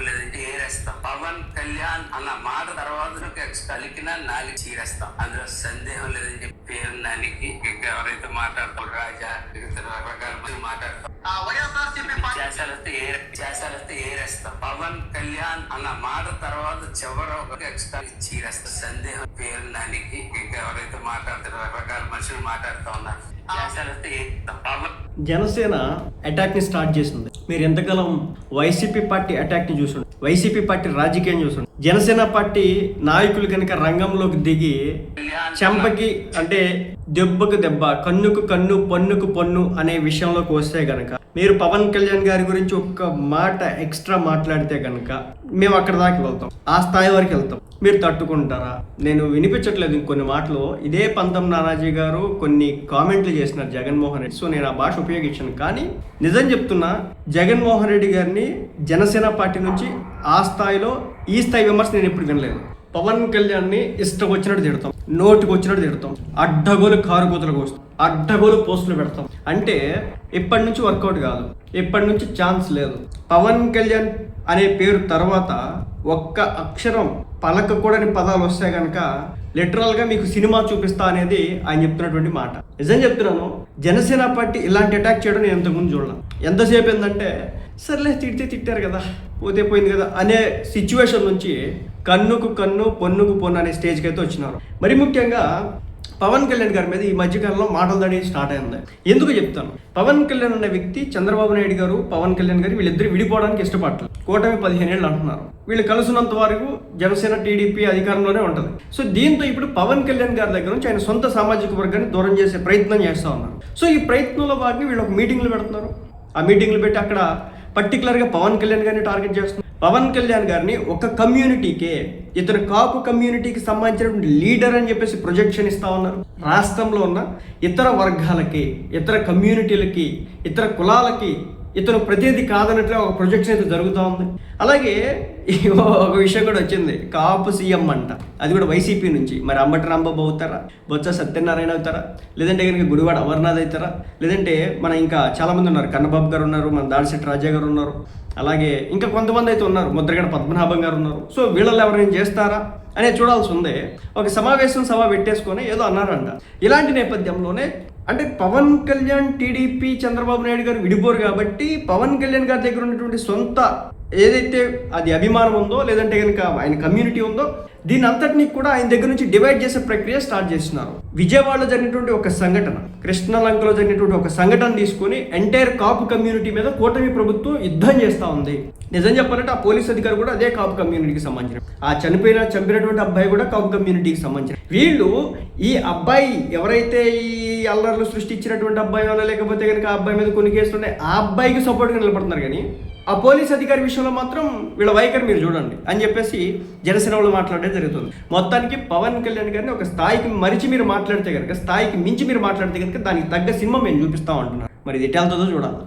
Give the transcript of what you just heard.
లేదంటే ఏరేస్తాం. పవన్ కళ్యాణ్ అన్న మాట తర్వాత కలికిన నాలుగు చీరేస్తాం. అందులో సందేహం లేదని చెప్పి పేరు నానికి ఎవరైతే మాట్లాడతారు రాజా రకరకాల మంది మాట్లాడతాం. చేసాలస్తే ఏరేస్తాం. పవన్ కళ్యాణ్ అన్న మాట తర్వాత చివరి ఒక చీరేస్తాం. సందేహం పేరు నానికి ఎవరైతే మాట్లాడతారు రకరకాల మనుషులు మాట్లాడుతూ ఉన్నారు. జనసేన అటాక్ ని స్టార్ట్ చేసింది. మీరు ఎంతకాలం వైసీపీ పార్టీ అటాక్ ని చూసుండే, వైసీపీ పార్టీ రాజకీయం చూసుండే, జనసేన పార్టీ నాయకులు కనుక రంగంలోకి దిగి చెంపకి అంటే దెబ్బకు దెబ్బ, కన్నుకు కన్ను, పన్నుకు పన్ను అనే విషయంలోకి వస్తే గనక, మీరు పవన్ కళ్యాణ్ గారి గురించి ఒక్క మాట ఎక్స్ట్రా మాట్లాడితే గనక మేము అక్కడ దాకా వెళ్తాం, ఆ స్థాయి వరకు వెళ్తాం. మీరు తట్టుకుంటారా? నేను వినిపించట్లేదు ఇంకొన్ని మాటలు. ఇదే పంతం నానాజీ గారు కొన్ని కామెంట్లు చేసినారు జగన్మోహన్ రెడ్డి. సో నేను ఆ భాష ఉపయోగించాను. కానీ నిజం చెప్తున్నా, జగన్మోహన్ రెడ్డి గారిని జనసేన పార్టీ నుంచి ఆ స్థాయిలో ఈ స్థాయి విమర్శ నేను ఎప్పుడు వినలేదు. పవన్ కళ్యాణ్ని ఇష్టం వచ్చినట్టు తిడతాం, నోటికి వచ్చినట్టు తిడతాం, అడ్డగోలు కారు కూతలకు వస్తాం, అడ్డగోలు పోస్టులు పెడతాం. అంటే ఇప్పటి నుంచి వర్కౌట్ కాదు, ఇప్పటి నుంచి ఛాన్స్ లేదు. పవన్ కళ్యాణ్ అనే పేరు తర్వాత ఒక్క అక్షరం పలకకూడని పదాలు వస్తే కనుక లిటరల్గా మీకు సినిమా చూపిస్తా అనేది ఆయన చెప్తున్నటువంటి మాట. నిజం చెప్తున్నాను, జనసేన పార్టీ ఇలాంటి అటాక్ చేయడం నేను ఇంతకుముందు చూడలేను. ఎంతసేపు ఏంటంటే సర్లే తిట్టారు కదా, పోతే పోయింది కదా అనే సిచ్యువేషన్ నుంచి కన్నుకు కన్ను, పొన్నుకు పొన్ను అనే స్టేజ్కి అయితే వచ్చినారు. మరి ముఖ్యంగా పవన్ కళ్యాణ్ గారి మీద ఈ మధ్యకాలంలో మాటల దాడి స్టార్ట్ అయింది. ఎందుకు చెప్తాను, పవన్ కళ్యాణ్ అనే వ్యక్తి, చంద్రబాబు నాయుడు గారు, పవన్ కళ్యాణ్ గారు వీళ్ళిద్దరు విడిపోవడానికి ఇష్టపడలేదు. కూటమి 15 ఏళ్ళు అంటున్నారు. వీళ్ళు కలుసున్నంత వరకు జనసేన టీడీపీ అధికారంలోనే ఉంటుంది. సో దీంతో ఇప్పుడు పవన్ కళ్యాణ్ గారి దగ్గర నుంచి ఆయన సొంత సామాజిక వర్గాన్ని దూరం చేసే ప్రయత్నం చేస్తూ ఉన్నారు. సో ఈ ప్రయత్నంలో భాగంగా వీళ్ళు ఒక మీటింగ్లు పెడుతున్నారు. ఆ మీటింగ్లు పెట్టి అక్కడ పర్టికులర్గా పవన్ కళ్యాణ్ గారిని టార్గెట్ చేస్తున్నారు. పవన్ కళ్యాణ్ గారిని ఒక కమ్యూనిటీకే, ఇతను కాపు కమ్యూనిటీకి సంబంధించినటువంటి లీడర్ అని చెప్పేసి ప్రొజెక్షన్ ఇస్తా ఉన్నారు. రాష్ట్రంలో ఉన్న ఇతర వర్గాలకి, ఇతర కమ్యూనిటీలకి, ఇతర కులాలకి ఇతను ప్రతిదీ కాదన్నట్లుగా ఒక ప్రొజెక్షన్ అయితే జరుగుతూ ఉంది. అలాగే ఒక విషయం కూడా వచ్చింది, కాపు సీఎం అంట. అది కూడా వైసీపీ నుంచి. మరి అంబటి రాంబాబు అవుతారా, బొత్స సత్యనారాయణ అవుతారా, లేదంటే కనుక గుడివాడ అమర్నాథ్ అవుతారా, లేదంటే మన ఇంకా చాలామంది ఉన్నారు, కన్నబాబు గారు ఉన్నారు, మన దాడిశెట్టి రాజా గారు ఉన్నారు, అలాగే ఇంకా కొంతమంది అయితే ఉన్నారు, ముద్రగడ పద్మనాభం గారు ఉన్నారు. సో వీళ్ళల్లో ఎవరైనా చేస్తారా అనే చూడాల్సి ఉంది. ఒక సభ పెట్టేసుకొని ఏదో అన్నారంట. ఇలాంటి నేపథ్యంలోనే అంటే పవన్ కళ్యాణ్, టీడీపీ, చంద్రబాబు నాయుడు గారు విడిపోరు కాబట్టి పవన్ కళ్యాణ్ గారి దగ్గర ఉన్నటువంటి సొంత ఏదైతే అది అభిమానం ఉందో, లేదంటే కనుక ఆయన కమ్యూనిటీ ఉందో, దీని అంతటినీ కూడా ఆయన దగ్గర నుంచి డివైడ్ చేసే ప్రక్రియ స్టార్ట్ చేస్తున్నారు. విజయవాడలో జరిగినటువంటి ఒక సంఘటన, కృష్ణలంకలో జరిగినటువంటి ఒక సంఘటన తీసుకొని ఎంటైర్ కాపు కమ్యూనిటీ మీద కూటమి ప్రభుత్వం యుద్ధం చేస్తూ ఉంది. నిజం చెప్పాలంటే ఆ పోలీస్ అధికారి కూడా అదే కాపు కమ్యూనిటీకి సంబంధించిన, ఆ చంపినటువంటి అబ్బాయి కూడా కాపు కమ్యూనిటీకి సంబంధించిన. వీళ్ళు ఈ అబ్బాయి ఎవరైతే ఈ అల్లర్లు సృష్టించినటువంటి అబ్బాయి వల్ల, లేకపోతే కనుక ఆ అబ్బాయి మీద కొన్ని కేసులు ఉన్నాయి, ఆ అబ్బాయికి సపోర్ట్గా నిలబడుతున్నారు. కానీ ఆ పోలీస్ అధికారి విషయంలో మాత్రం వీళ్ళ వైఖరి మీరు చూడండి అని చెప్పేసి జనసేన వాళ్ళు మాట్లాడడం జరుగుతుంది. మొత్తానికి పవన్ కళ్యాణ్ గారిని ఒక స్థాయికి మరిచి మీరు మాట్లాడితే కనుక, స్థాయికి మించి మీరు మాట్లాడితే కనుక దానికి తగ్గ సినిమా మేము చూపిస్తాం అంటున్నారు. మరి ఇది ఎట్లా వెళ్తుందో చూడాలి.